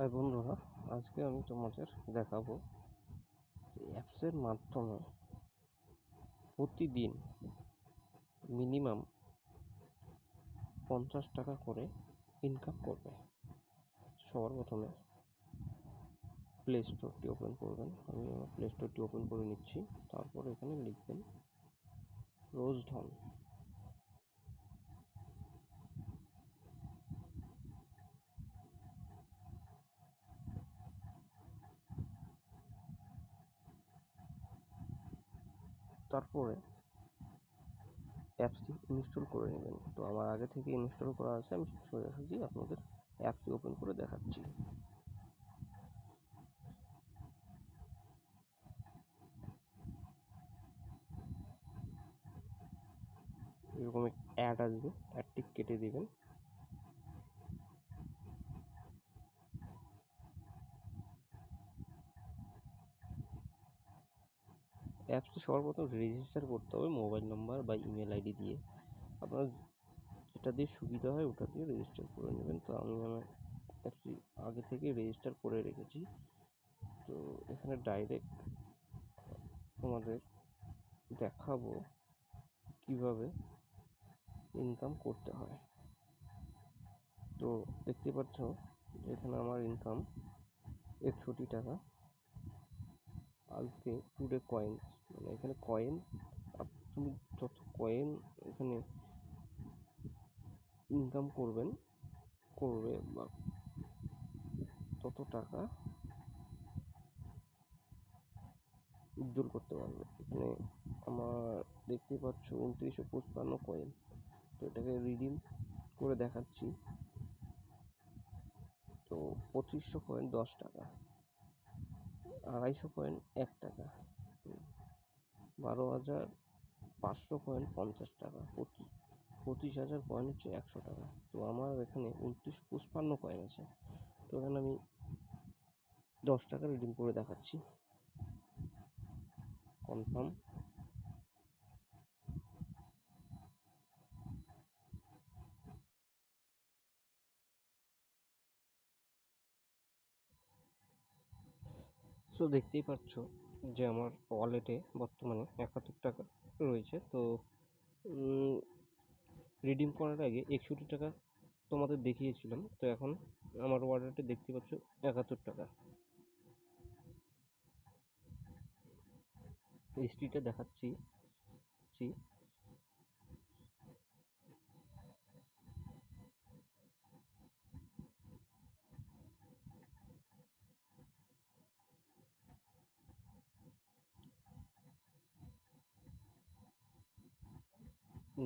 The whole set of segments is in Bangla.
হাই বন্ধুরা, আজকে আমি তোমাদের দেখাবো যে অ্যাপসের মাধ্যমে প্রতিদিন মিনিমাম 50 টাকা করে ইনকাম করবে। সবার প্রথমে প্লে স্টোরটি ওপেন করবেন। আমি আমার প্লে স্টোরটি ওপেন করে নিচ্ছি। তারপর এখানে লিখবেন RozDhan। তারপরে অ্যাপসটি ইনস্টল করে নেবেন। তো আমার আগে থেকে ইনস্টল করা আছে, আমি সোজাসুজি আপনাদের অ্যাপসটি ওপেন করে দেখাচ্ছি। এরকম অ্যাড আসবে, অ্যাডটি কেটে দিবেন। অ্যাপসটি সর্বপ্রথম রেজিস্টার করতে হবে মোবাইল নাম্বার বা ইমেল আইডি দিয়ে। আপনার যেটা দিয়ে সুবিধা হয় ওটা দিয়ে রেজিস্টার করে নেবেন। তো আমি আমার অ্যাপসটি আগে থেকে রেজিস্টার করে রেখেছি। তো এখানে ডাইরেক্ট তোমাদের দেখাবো কিভাবে ইনকাম করতে হয়। তো দেখতে পাচ্ছ এখানে আমার ইনকাম 61 টাকা। আজকে টুডে কয়েন্স, মানে এখানে কয়েন, তুমি যত কয়েন এখানে ইনকাম করবে বা তত টাকা উজ্জ্বল করতে পারবে। এখানে আমার দেখতে পাচ্ছ 2955 কয়েন। তো এটাকে রিডিম করে দেখাচ্ছি। তো 2500 কয়েন 10 টাকা, 250 কয়েন 1 টাকা, 12,500 কয়েন 50 টাকা, 25,000 কয়েন হচ্ছে 100 টাকা। তো আমার এখানে 2955 কয়েন আছে। তো এখানে আমি 10 টাকা রিডিম করে দেখাচ্ছি। কনফার্ম। তো দেখতেই পাচ্ছ যে আমার ওয়ালেটে বর্তমানে 71 টাকা রয়েছে। তো রিডিম করার আগে 61 টাকা তোমাদের দেখিয়েছিলাম। তো এখন আমার ওয়ালেটে দেখতে পাচ্ছ 71 টাকা। হিস্ট্রিটা দেখাচ্ছি।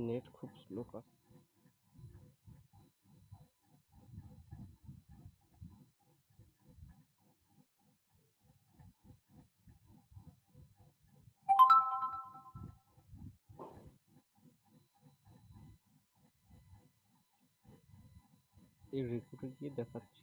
নেট খুব স্লো কাজ। এই রিপোর্টে গিয়ে দেখাচ্ছি।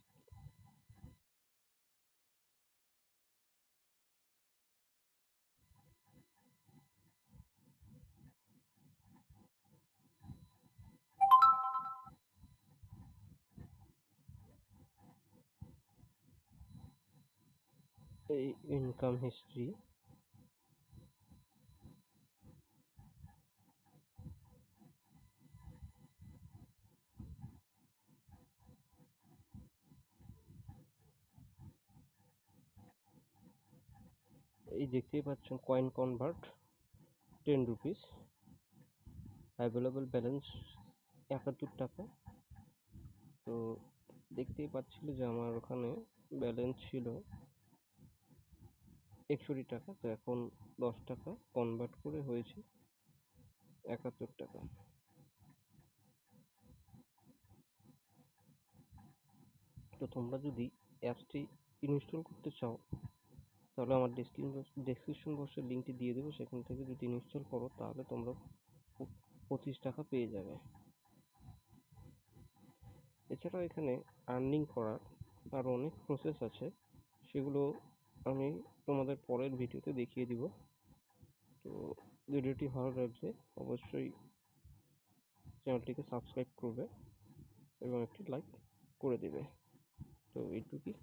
এই ইনকাম হিস্ট্রি। এই দেখতেই পাচ্ছেন coin convert 10 rupees, available balance 71 টাকা। তো দেখতেই পাচ্ছিল যে আমার ওখানে ব্যালেন্স ছিল 61 টাকা। তো এখন 10 টাকা কনভার্ট করে হয়েছে 71 টাকা। তো তোমরা যদি অ্যাপসটি ইনস্টল করতে চাও তাহলে আমার ডেসক্রিপশন বক্সে লিঙ্কটি দিয়ে দেবো। সেখান থেকে যদি ইনস্টল করো তাহলে তোমরা 25 টাকা পেয়ে যাবে। এছাড়াও এখানে আর্নিং করার আরও অনেক প্রসেস আছে, সেগুলো আমি তোমাদের পরের ভিডিওতে দেখিয়ে দিব। তো ভিডিওটি ভালো লাগলে অবশ্যই চ্যানেলটিকে সাবস্ক্রাইব করবে এবং একটি লাইক করে দেবে। তো এইটুকুই।